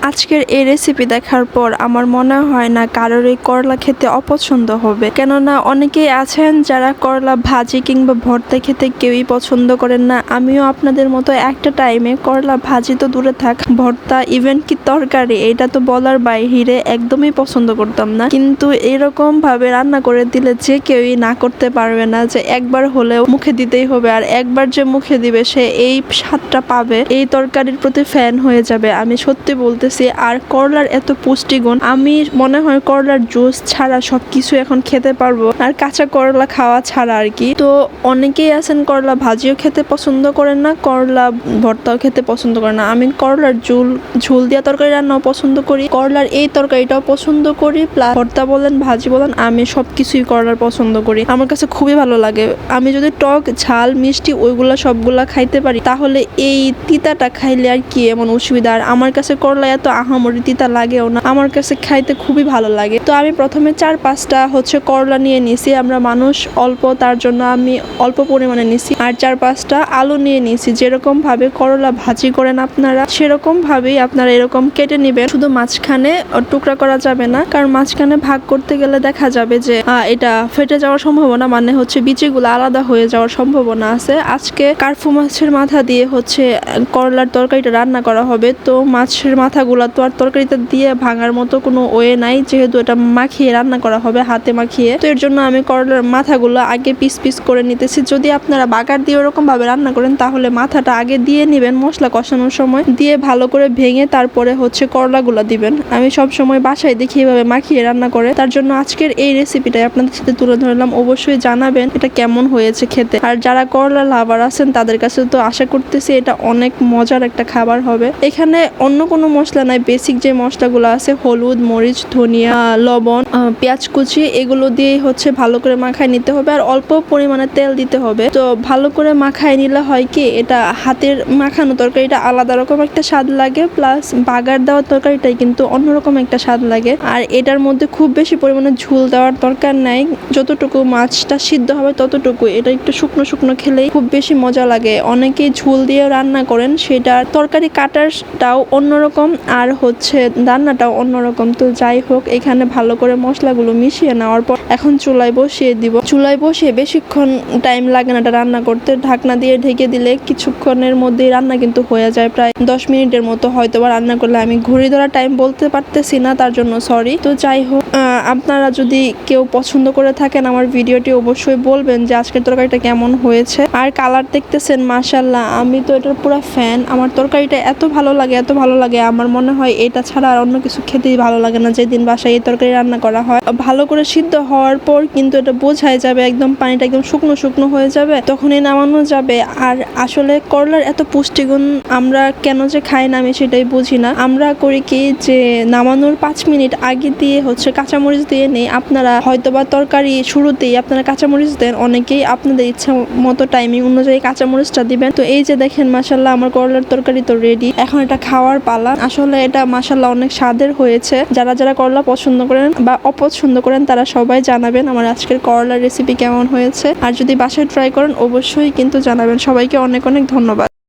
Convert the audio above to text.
আজকের এই রেসিপি দেখার পর আমার মনে হয় না কারোর এই করলা খেতে অপছন্দ হবে, কেননা অনেকেই আছেন যারা করলা ভাজি কিংবা ভর্তা খেতে কেউই পছন্দ করেন না। আমিও আপনাদের মতো একটা টাইমে করলা ভাজি তো দূরে থাক, ভর্তা ইভেন কি তরকারি এটা তো বলার বাইরে একদমই পছন্দ করতাম না। কিন্তু এরকম ভাবে রান্না করে দিলে যে কেউই না করতে পারবে না, যে একবার হলেও মুখে দিতেই হবে। আর একবার যে মুখে দিবে সে এই স্বাদটা পাবে, এই তরকারির প্রতি ফ্যান হয়ে যাবে, আমি সত্যি বলতেছি। আর করলার এত পুষ্টিগুণ, আমি মনে হয় করলার জুস ছাড়া সবকিছু এখন খেতে পারবো, আর কাঁচা করলা খাওয়া ছাড়া আর কি। তো অনেকেই আছেন করলা ভাজিও খেতে পছন্দ করেন না, করলা ভর্তাও খেতে পছন্দ করেন না। আমি করলার ঝোল দিয়া তরকারি রান্নাও পছন্দ করি, করলার এই তরকারিটাও পছন্দ করি, প্লাস ভর্তা বলেন ভাজি বলেন আমি সবকিছুই করলার পছন্দ করি। আমার কাছে খুবই ভালো লাগে। আমি যদি টক ঝাল মিষ্টি ওইগুলা সবগুলা খাইতে পারি, তাহলে এই তিতাটা খাইলে আর কি এমন অসুবিধা। আর আমার কাছে করলা এত আহামরি তিতা লাগেও না, আমার কাছে খাইতে খুবই ভালো লাগে। তো আমি প্রথমে 4-5টা করলা নিয়ে নিছি, আমরা মানুষ অল্প তার জন্য আমি অল্প পরিমাণে নিছি। আর 4-5টা আলু নিয়ে নিছি। যেরকম ভাবে করলা ভাজি করেন আপনারা, সেরকম ভাবেই আপনারা এরকম কেটে নেবেন। শুধু মাঝখানে টুকরা করা যাবে না, কারণ মাঝখানে ভাগ করতে গেলে দেখা যাবে যে এটা ফেটে যাওয়ার সম্ভাবনা, মানে বিচিগুলো আলাদা হয়ে যাওয়ার সম্ভাবনা আছে। আজকে কার্ফু মাছের মাথা দিয়ে করলার তরকারিটা রান্না করা হবে। তো মাছের মাথাগুলো তো আর তরকারিতে দিয়ে ভাঙার মতো কোনো ওয়ে নাই, যেহেতু এটা মাখিয়ে রান্না করা হবে, হাতে মাখিয়ে। তো এর জন্য আমি করলার মাথাগুলো আগে পিস পিস করে নিতেছি। যদি আপনারা বাগার দিয়ে ওরকম ভাবে রান্না করেন, তাহলে মাথাটা আগে দিয়ে নেবেন, মশলা কষানোর সময় দিয়ে ভালো করে ভেঙে তারপরে করলাগুলো দিবেন। আমি সব সময় বাসায় দেখি এভাবে মাখিয়ে রান্না করে। তার জন্য আজকের এই রেসিপিটাই আপনাদের সাথে তুলে ধরলাম। অবশ্যই জানাবেন এটা কেমন হয়েছে খেতে। আর যারা করলা লাভার আছেন তাদের কাছে তো আশা করতেছি এটা অনেক মজার একটা খাবার হবে। এখানে অন্য কোনো মশলা নাই, বেসিক যে মশলাগুলো আছে হলুদ, মরিচ, ধনিয়া, লবণ, পেঁয়াজ কুচি, এগুলো দিয়ে ভালো করে মাখায় নিতে হবে। আর অল্প পরিমাণে তেল দিতে হবে। তো ভালো করে মাখায় নিলে হয় কি, এটা হাতের মাখানো তরকারিটা আলাদা রকম একটা স্বাদ লাগে, প্লাস বাগার দেওয়ার তরকারিটাই কিন্তু অন্যরকম একটা স্বাদ লাগে। আর এটার মধ্যে খুব বেশি পরিমাণে ঝোল দেওয়ার দরকার নাই, যতটুকু মাছটা সিদ্ধ হবে ততটুকু। এটা একটু শুকনো শুকনো খেলেই খুব বেশি মজা লাগে। অনেকেই ঝোল দিয়ে রান্না করেন, সেটার তরকারি কাটারটাও অন্যরকম আর রান্নাটাও অন্যরকম। তো যাই হোক, এখানে ভালো করে মশলাগুলো মিশিয়ে নেওয়ার পর এখন চুলায় বসিয়ে দিব। চুলায় বসিয়ে বেশিক্ষণ টাইম লাগে না এটা রান্না করতে, ঢাকনা দিয়ে ঢেকে দিলে কিছুক্ষণের মধ্যেই রান্না কিন্তু হয়ে যায়, প্রায় 10 মিনিটের মতো হয়তো বা রান্না করলে। আমি ঘড়ি ধরা টাইম বলতে পারতেছি না, তার জন্য সরি। তো যাই হোক, আপনারা যদি কেউ পছন্দ করে থাকেন আমার ভিডিওটি, অবশ্যই বলবেন যে আজকের তরকারিটা কেমন হয়েছে। আর কালার দেখতেছেন, মাশাআল্লাহ, আমি তো এটার পুরো ফ্যান। আমার তরকারিটা এত ভালো লাগে, এত ভালো লাগে, আমার মনে হয় এটা ছাড়া আর অন্য কিছু খেতেই ভালো লাগে না। যেদিন বাসায় এই তরকারি রান্না করা হয়, ভালো করে সিদ্ধ হওয়ার পর কিন্তু এটা বোঝাই যাবে, একদম পানিটা একদম শুকনো শুকনো হয়ে যাবে, তখনই নামানো যাবে। আর আসলে করলার এত পুষ্টিগুণ আমরা কেন যে খাই না, আমি সেটাই বুঝি না। আমরা করি কি, যে নামানোর 5 মিনিট আগে দিয়ে কাঁচামরিচ দিয়ে নেই। আপনারা হয়তোবা তরকারি শুরুতেই আপনারা কাঁচামরিচ দেন, অনেকেই আপনাদের ইচ্ছা মতো টাইমিং অনুযায়ী কাঁচামরিচটা দিবেন। তো এই যে দেখেন, মাশাআল্লাহ, আমার করলার তরকারি তো রেডি। এখন এটা খাওয়ার পালা। আসলে এটা মাশাআল্লাহ অনেক স্বাদের হয়েছে। যারা যারা করলা পছন্দ করেন বা অপছন্দ করেন, তারা সবাই জানাবেন আমার আজকের করলার রেসিপি কেমন হয়েছে। আর যদি বাসায় ট্রাই করেন, অবশ্যই কিন্তু জানাবেন। সবাইকে অনেক অনেক ধন্যবাদ।